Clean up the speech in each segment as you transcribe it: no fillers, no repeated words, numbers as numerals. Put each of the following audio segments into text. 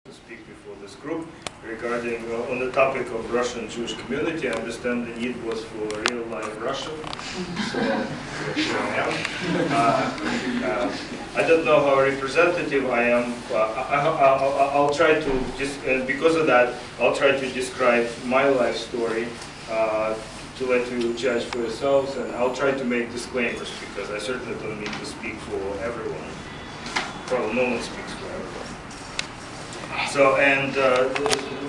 to speak before this group regarding on the topic of Russian Jewish community. I understand the need was for real live Russian, so here I am. I don't know how representative I am. I'll try to, because of that, I'll try to describe my life story to let you judge for yourselves, and I'll try to make disclaimers because I certainly don't need to speak for everyone. Probably no one speaks for everyone. So, and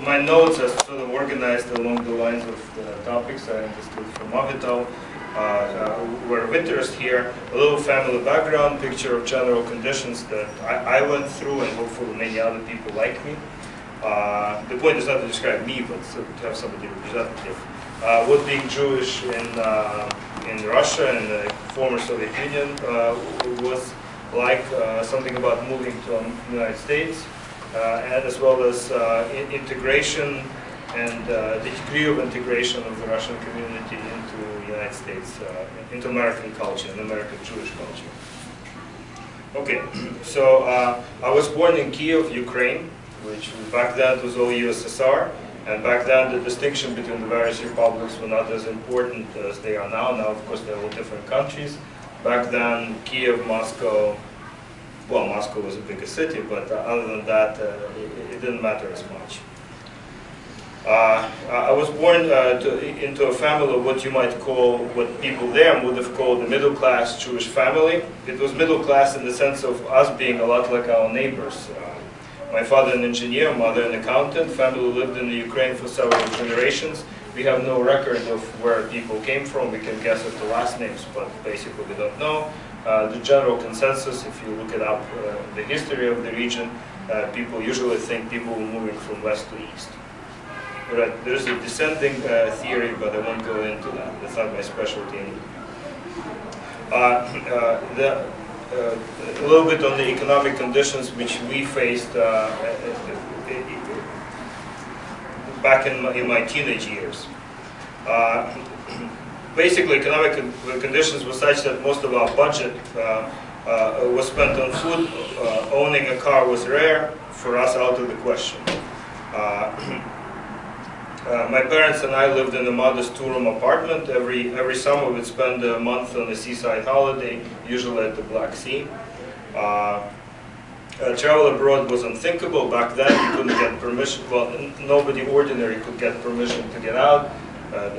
my notes are sort of organized along the lines of the topics I understood from Avital. Were of interest here, a little family background, picture of general conditions that I went through and hopefully many other people like me. The point is not to describe me, but to have somebody representative. What being Jewish in Russia and the former Soviet Union was like, something about moving to the United States, and as well as integration and the degree of integration of the Russian community into the United States, into American culture and American Jewish culture. Okay, so I was born in Kiev, Ukraine, which back then was all USSR, and back then the distinction between the various republics were not as important as they are now. Now, of course, they're all different countries. Back then, Kiev, Moscow, well, Moscow was a bigger city, but other than that, it didn't matter as much. I was born into a family of what you might call, what people there would have called a middle-class Jewish family. It was middle class in the sense of us being a lot like our neighbors. My father an engineer, mother an accountant. Family lived in the Ukraine for several generations. We have no record of where people came from. We can guess at the last names, but basically we don't know. The general consensus, if you look it up, the history of the region, people usually think people were moving from west to east. Right. There's a descending theory, but I won't go into that. That's not my specialty anymore. A little bit on the economic conditions which we faced back in my teenage years. Basically, economic conditions were such that most of our budget was spent on food. Owning a car was rare, for us out of the question. My parents and I lived in a modest two-room apartment. Every summer we'd spend a month on a seaside holiday, usually at the Black Sea. Travel abroad was unthinkable back then. You couldn't get permission. Well, nobody ordinary could get permission to get out.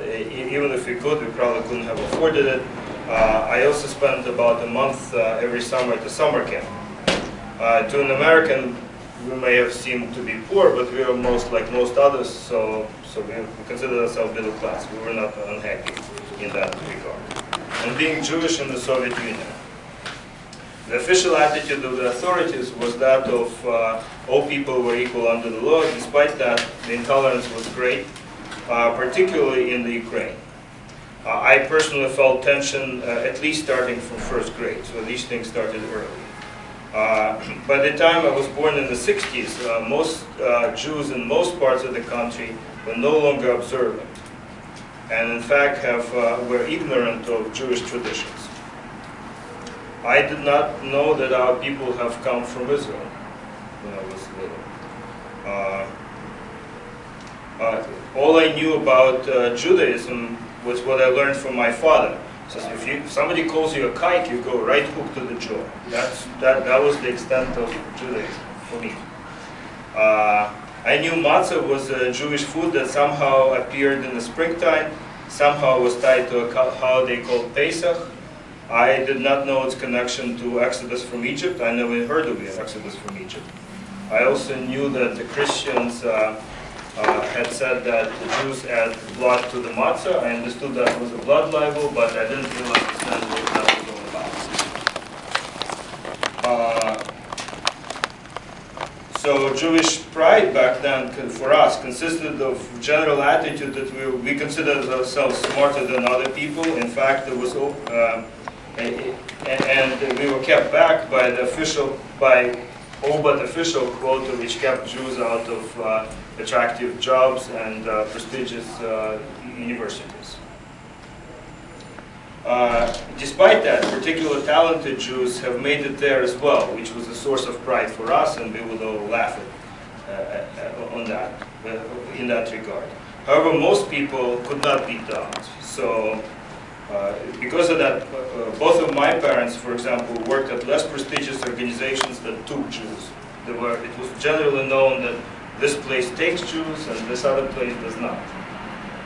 Even if we could, we probably couldn't have afforded it. I also spent about a month every summer at the summer camp. To an American, we may have seemed to be poor, but we were most like most others, so we considered ourselves middle class. We were not unhappy in that regard. And being Jewish in the Soviet Union, the official attitude of the authorities was that of all people were equal under the law. Despite that, the intolerance was great, particularly in the Ukraine. I personally felt tension at least starting from first grade, so these things started early. By the time I was born in the 60s, most Jews in most parts of the country were no longer observant, and in fact were ignorant of Jewish traditions. I did not know that our people have come from Israel when I was little. All I knew about Judaism was what I learned from my father. So if somebody calls you a kike, you go right hook to the jaw. That was the extent of Judaism for me. I knew matzah was a Jewish food that somehow appeared in the springtime, somehow was tied to a holiday called Pesach. I did not know its connection to Exodus from Egypt. I never heard of the Exodus from Egypt. I also knew that the Christians had said that the Jews add blood to the matzah. I understood that was a blood libel, but I didn't really understand what that was all about. So Jewish pride back then, for us, consisted of general attitude that we considered ourselves smarter than other people. In fact, there was, and we were kept back by the all but official quota, which kept Jews out of attractive jobs and prestigious universities. Despite that, particular talented Jews have made it there as well, which was a source of pride for us, and we would all laugh on that, in that regard. However, most people could not be taught. So, because of that, both of my parents, for example, worked at less prestigious organizations that took Jews. It was generally known that this place takes Jews and this other place does not.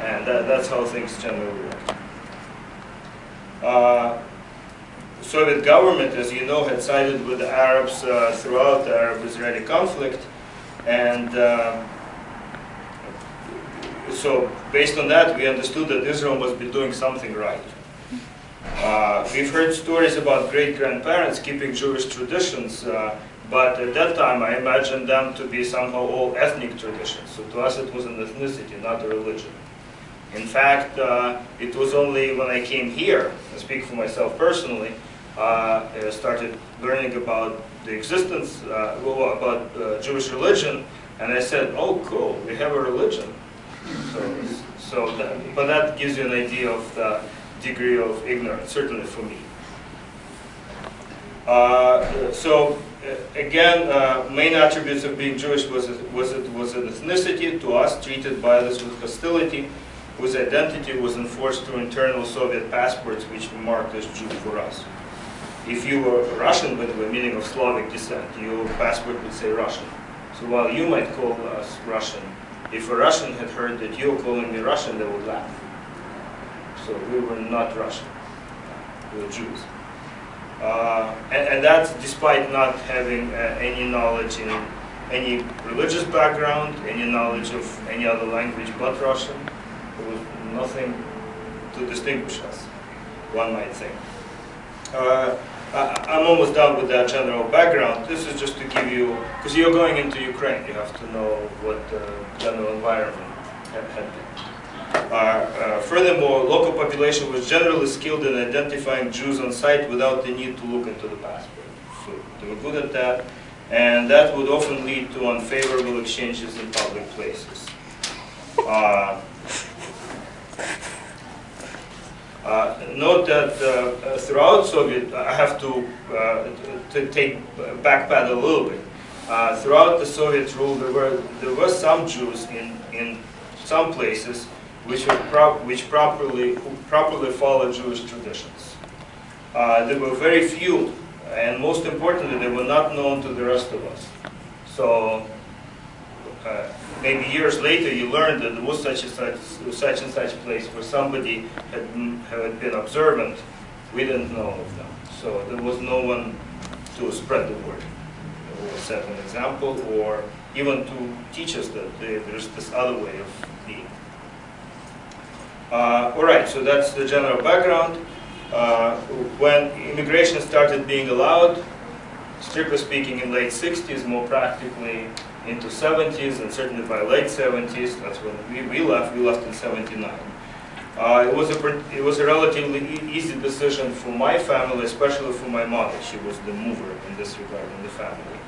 And that's how things generally worked. Soviet government, as you know, had sided with the Arabs throughout the Arab-Israeli conflict, and so based on that, we understood that Israel must be doing something right. We've heard stories about great-grandparents keeping Jewish traditions, but at that time I imagined them to be somehow all ethnic traditions. So to us it was an ethnicity, not a religion. In fact, it was only when I came here, I speak for myself personally, I started learning about the existence, about Jewish religion, and I said, oh cool, we have a religion. But that gives you an idea of the degree of ignorance, certainly for me. Again, main attributes of being Jewish was an ethnicity, to us treated by others with hostility, whose identity was enforced through internal Soviet passports which were marked as Jew for us. If you were Russian, by the way, meaning of Slavic descent, your passport would say Russian. So while you might call us Russian, if a Russian had heard that you're calling me Russian, they would laugh. So we were not Russian, we were Jews. And that's despite not having any knowledge in any religious background, any knowledge of any other language but Russian. There was nothing to distinguish us, one might think. I'm almost done with that general background. This is just to give you, because you're going into Ukraine, you have to know what the general environment had been. Furthermore, local population was generally skilled in identifying Jews on site without the need to look into the passport. So they were good at that, and that would often lead to unfavorable exchanges in public places. Note that throughout Soviet, I have to backpedal a little bit. Throughout the Soviet rule, there were some Jews in some places which properly followed Jewish traditions. There were very few, and most importantly, they were not known to the rest of us. So maybe years later, you learned that there was such and such place where somebody had been observant. We didn't know of them, so there was no one to spread the word, or set an example, or even to teach us that there's this other way of being. All right, so that's the general background. When immigration started being allowed, strictly speaking, in late 60s, more practically into 70s, and certainly by late 70s, that's when we left. We left in 79. It was a relatively easy decision for my family, especially for my mother. She was the mover in this regard in the family.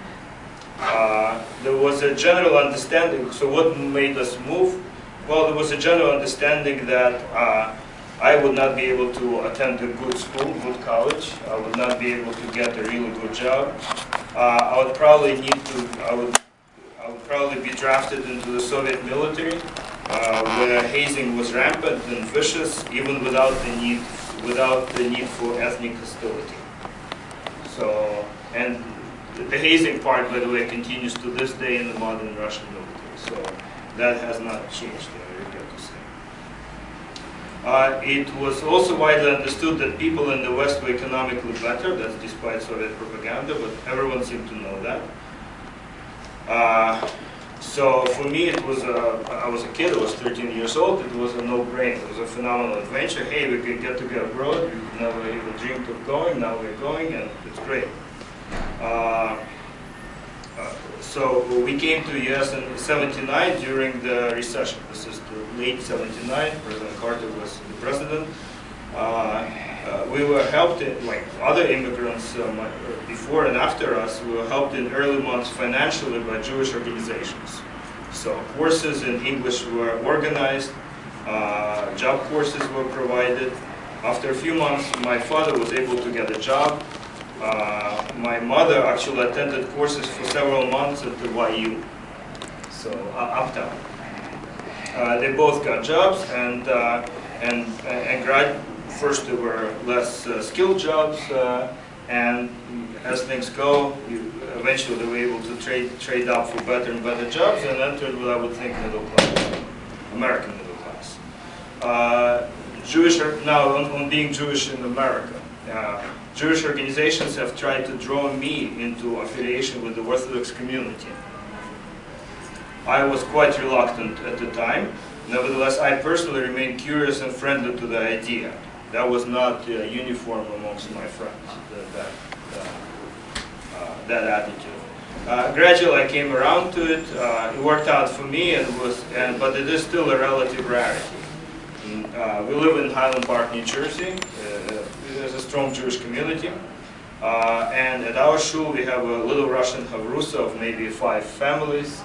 There was a general understanding. So what made us move? Well, there was a general understanding that I would not be able to attend a good school, good college. I would not be able to get a really good job. I would probably be drafted into the Soviet military, where hazing was rampant and vicious, even without the need for ethnic hostility. So, and the hazing part, by the way, continues to this day in the modern Russian military. So that has not changed, I regret to say. It was also widely understood that people in the West were economically better. That's despite Soviet propaganda, but everyone seemed to know that. So for me, it was I was a kid, I was 13 years old, it was a no-brainer. It was a phenomenal adventure. Hey, we could get to go abroad, we never even dreamed of going, now we're going, and it's great. So we came to the US in 79 during the recession. This is the late 79, President Carter was the president. We were helped, like other immigrants before and after us, we were helped in early months financially by Jewish organizations. So courses in English were organized, job courses were provided. After a few months, my father was able to get a job. My mother actually attended courses for several months at the YU. so uptown. They both got jobs, and first they were less skilled jobs, and as things go, eventually they were able to trade up for better and better jobs and entered what I would think middle class, American middle class. Now on being Jewish in America. Jewish organizations have tried to draw me into affiliation with the Orthodox community. I was quite reluctant at the time. Nevertheless, I personally remained curious and friendly to the idea. That was not uniform amongst my friends, that attitude. Gradually, I came around to it. It worked out for me, but it is still a relative rarity. We live in Highland Park, New Jersey. There's a strong Jewish community. And at our shul, we have a little Russian Havrusa of maybe 5 families.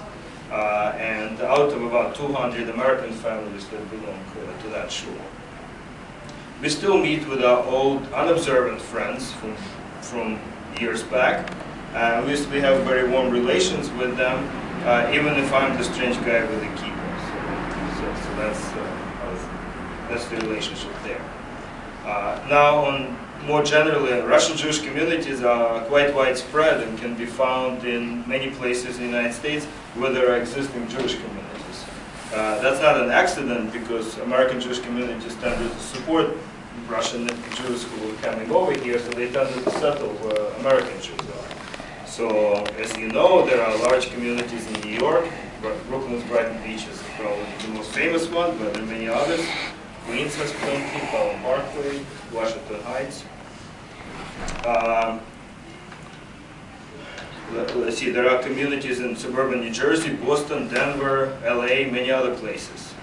And out of about 200 American families that belong to that shul. We still meet with our old unobservant friends from years back. We have very warm relations with them, even if I'm the strange guy with the kippah. So that's the relationship there. Now, more generally, Russian Jewish communities are quite widespread and can be found in many places in the United States where there are existing Jewish communities. That's not an accident, because American Jewish communities tended to support Russian Jews who were coming over here, so they tended to settle where American Jews are. So, as you know, there are large communities in New York. Brooklyn's Brighton Beach is probably the most famous one, but there are many others. Queens has plenty, Palm Parkway, Washington Heights. Let's see, there are communities in suburban New Jersey, Boston, Denver, LA, many other places.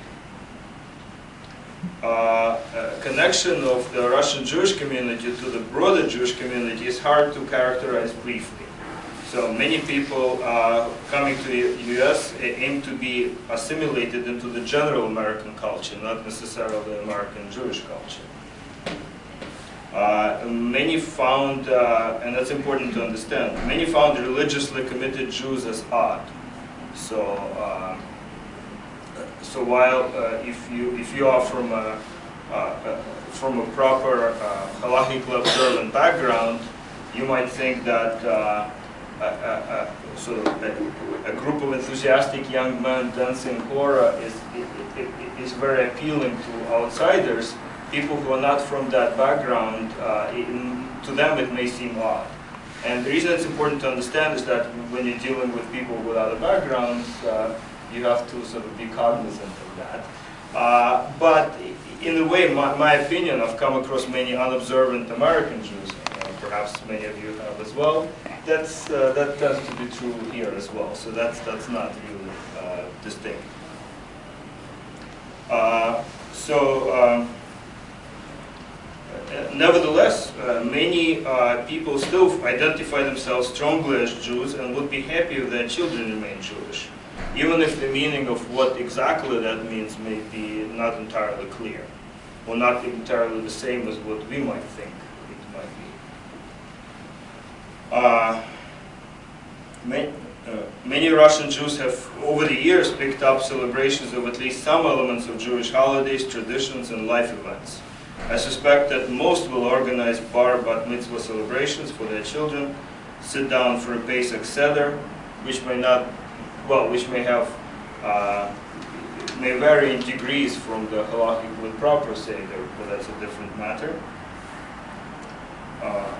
Connection of the Russian Jewish community to the broader Jewish community is hard to characterize briefly. So many people coming to the U.S. aim to be assimilated into the general American culture, not necessarily the American Jewish culture. Many found, and that's important to understand, many found religiously committed Jews as odd. So while if you are from a proper halachically observant background, you might think that a group of enthusiastic young men dancing hora is very appealing to outsiders. People who are not from that background, to them it may seem odd. And the reason it's important to understand is that when you're dealing with people with other backgrounds, you have to sort of be cognizant of that. But in a way, my opinion, I've come across many unobservant American Jews, perhaps many of you have as well. That tends to be true here as well. So that's not really distinct. Nevertheless, many people still identify themselves strongly as Jews and would be happy if their children remain Jewish, even if the meaning of what exactly that means may be not entirely clear, or not entirely the same as what we might think it might be. Many Russian Jews have, over the years, picked up celebrations of at least some elements of Jewish holidays, traditions, and life events. I suspect that most will organize bar bat mitzvah celebrations for their children, sit down for a Pesach Seder, which may vary in degrees from the halachically proper Seder, but that's a different matter.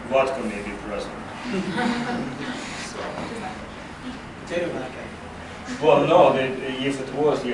Vodka may be present. Well, no, if it was,